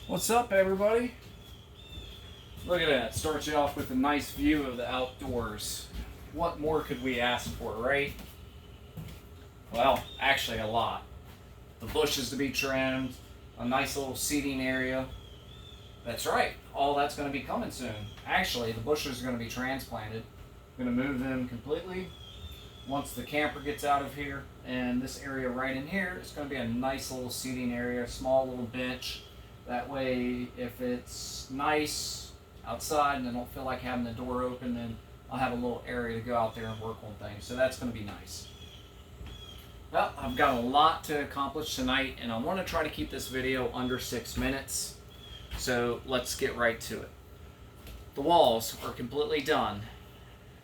What's up, everybody? Look at that. Starts you off with a nice view of the outdoors. What more could we ask for, right? Well, actually a lot. The bushes to be trimmed, a nice little seating area. That's right. All that's going to be coming soon. Actually, the bushes are going to be transplanted. I'm going to move them completely once the camper gets out of here. And this area right in here is going to be a nice little seating area, a small little bench. That way, if it's nice outside and I don't feel like having the door open, then I'll have a little area to go out there and work on things. So that's going to be nice. Well, I've got a lot to accomplish tonight, and I want to try to keep this video under 6 minutes. So let's get right to it. The walls are completely done.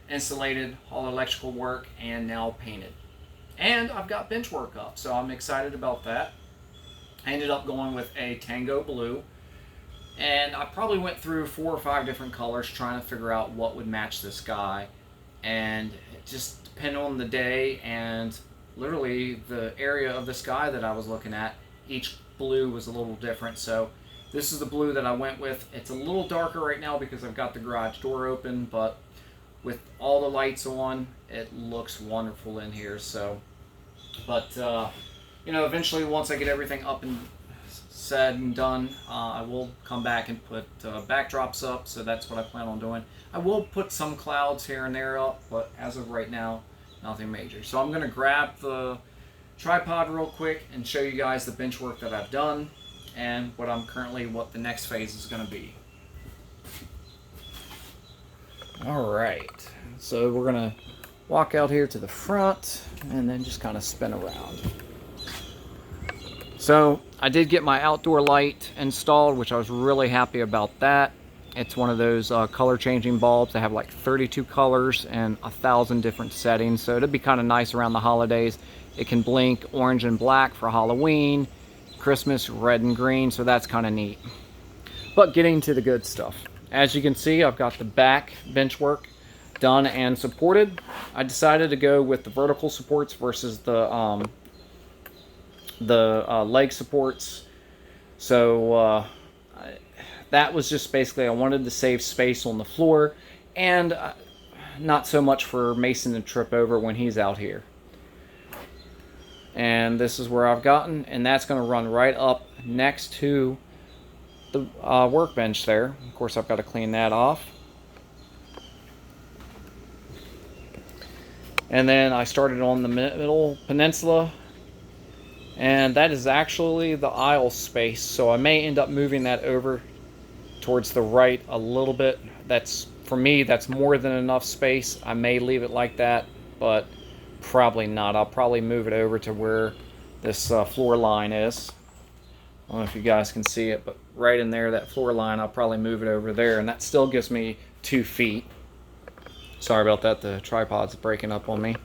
Insulated, all electrical work, and now painted. And I've got bench work up, so I'm excited about that. I ended up going with a Tango Blue, and I probably went through 4 or 5 different colors trying to figure out what would match this sky, and it just depended on the day and literally the area of the sky that I was looking at. Each blue was a little different, so this is the blue that I went with. It's a little darker right now because I've got the garage door open, but with all the lights on, it looks wonderful in here. So, but eventually once I get everything up and said and done, I will come back and put backdrops up. So that's what I plan on doing. I will put some clouds here and there up, but as of right now, nothing major. So I'm going to grab the tripod real quick and show you guys the bench work that I've done and what the next phase is going to be. All right, so we're going to walk out here to the front and then just kind of spin around. So I did get my outdoor light installed, which I was really happy about that. It's one of those color changing bulbs. They have like 32 colors and 1,000 different settings. So it'd be kind of nice around the holidays. It can blink orange and black for Halloween, Christmas, red and green. So that's kind of neat. But getting to the good stuff. As you can see, I've got the back bench work done and supported. I decided to go with the vertical supports versus the leg supports. So that was just basically, I wanted to save space on the floor and not so much for Mason to trip over when he's out here. And this is where I've gotten, and that's going to run right up next to the workbench there. Of course, I've got to clean that off. And then I started on the middle peninsula, and that is actually the aisle space, so I may end up moving that over towards the right a little bit. That's, for me, that's more than enough space. I may leave it like that, but probably not. I'll probably move it over to where this floor line is. I don't know if you guys can see it, but right in there, that floor line, I'll probably move it over there, and that still gives me 2 feet. Sorry about that, the tripod's breaking up on me.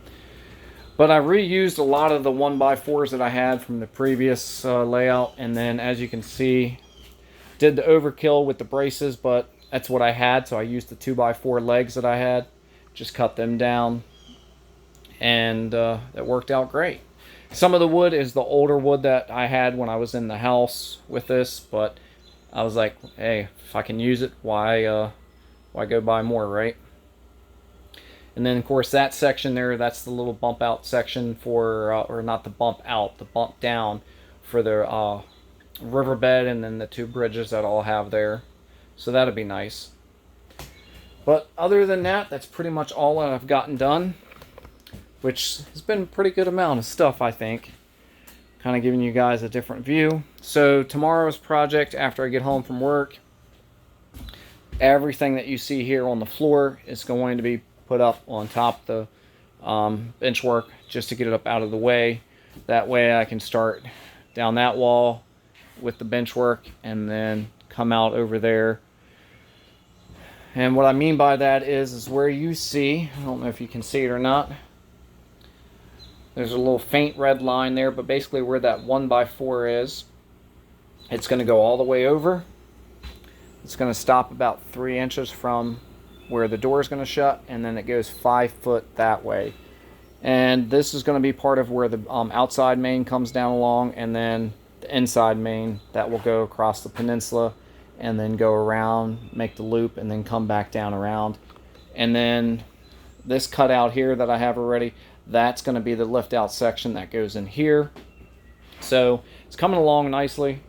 But I reused a lot of the 1x4s that I had from the previous layout, and then as you can see, did the overkill with the braces, but that's what I had, so I used the 2x4 legs that I had, just cut them down, and that worked out great. Some of the wood is the older wood that I had when I was in the house with this, but I was like, hey, if I can use it, why go buy more, right? And then, of course, that section there, that's the little bump out section for, or not the bump out, the bump down for the riverbed, and then the 2 bridges that I'll have there. So that'll be nice. But other than that, that's pretty much all that I've gotten done, which has been a pretty good amount of stuff, I think. Kind of giving you guys a different view. So tomorrow's project, after I get home from work, everything that you see here on the floor is going to be put up on top of the bench work, just to get it up out of the way. That way I can start down that wall with the bench work and then come out over there. And what I mean by that is where you see, I don't know if you can see it or not, there's a little faint red line there, but basically where that 1x4 is, it's going to go all the way over. It's going to stop about 3 inches from where the door is going to shut, and then it goes 5 foot that way. And this is going to be part of where the outside main comes down along, and then the inside main that will go across the peninsula and then go around, make the loop, and then come back down around. And then this cutout here that I have already, that's going to be the lift out section that goes in here. So it's coming along nicely.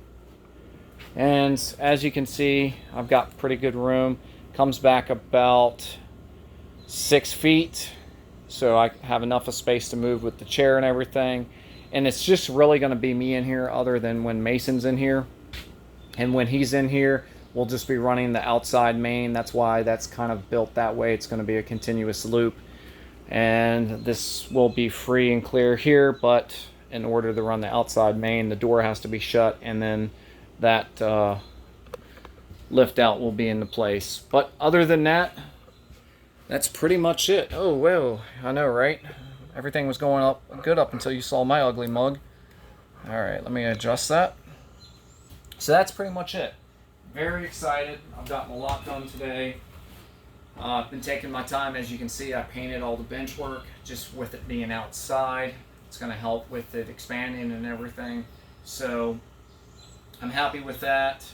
And as you can see, I've got pretty good room. Comes back about 6 feet. So I have enough of space to move with the chair and everything. And it's just really going to be me in here other than when Mason's in here. And when he's in here, we'll just be running the outside main. That's why that's kind of built that way. It's going to be a continuous loop. And this will be free and clear here, but in order to run the outside main, the door has to be shut, and then that lift out will be into place. But other than that, that's pretty much it. Oh, whoa, I know, right? Everything was going up good up until you saw my ugly mug. All right, let me adjust that. So that's pretty much it. Very excited. I've gotten a lot done today. I've been taking my time. As you can see, I painted all the bench work just with it being outside. It's going to help with it expanding and everything. So I'm happy with that.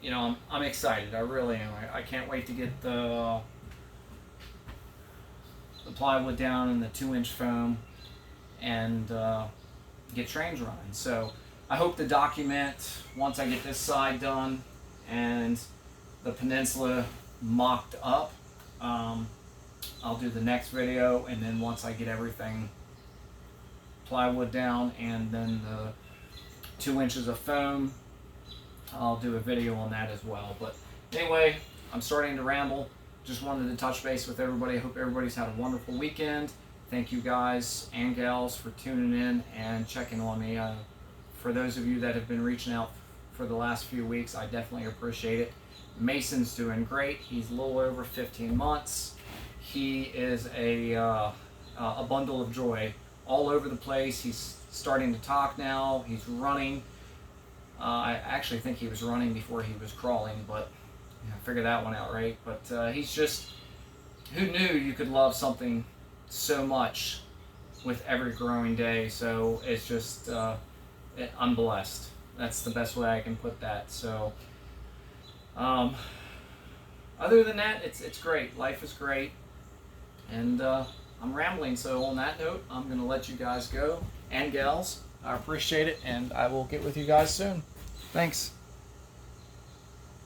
You know, I'm excited. I really am. I can't wait to get the plywood down and the 2-inch foam and get trains running. So I hope to document once I get this side done and the peninsula mocked up. I'll do the next video, and then once I get everything plywood down and then the 2 inches of foam, I'll do a video on that as well. But anyway, I'm starting to ramble. Just wanted to touch base with everybody. I hope everybody's had a wonderful weekend. Thank you guys and gals for tuning in and checking on me. For those of you that have been reaching out for the last few weeks, I definitely appreciate it. Mason's doing great. He's a little over 15 months. He is a bundle of joy all over the place. He's starting to talk now. He's running. I actually think he was running before he was crawling, but yeah, figure that one out, right? But he's just, who knew you could love something so much with every growing day? So it's just, I'm blessed. That's the best way I can put that. So other than that, it's great. Life is great. And I'm rambling, so on that note, I'm going to let you guys go, and gals. I appreciate it, and I will get with you guys soon. Thanks.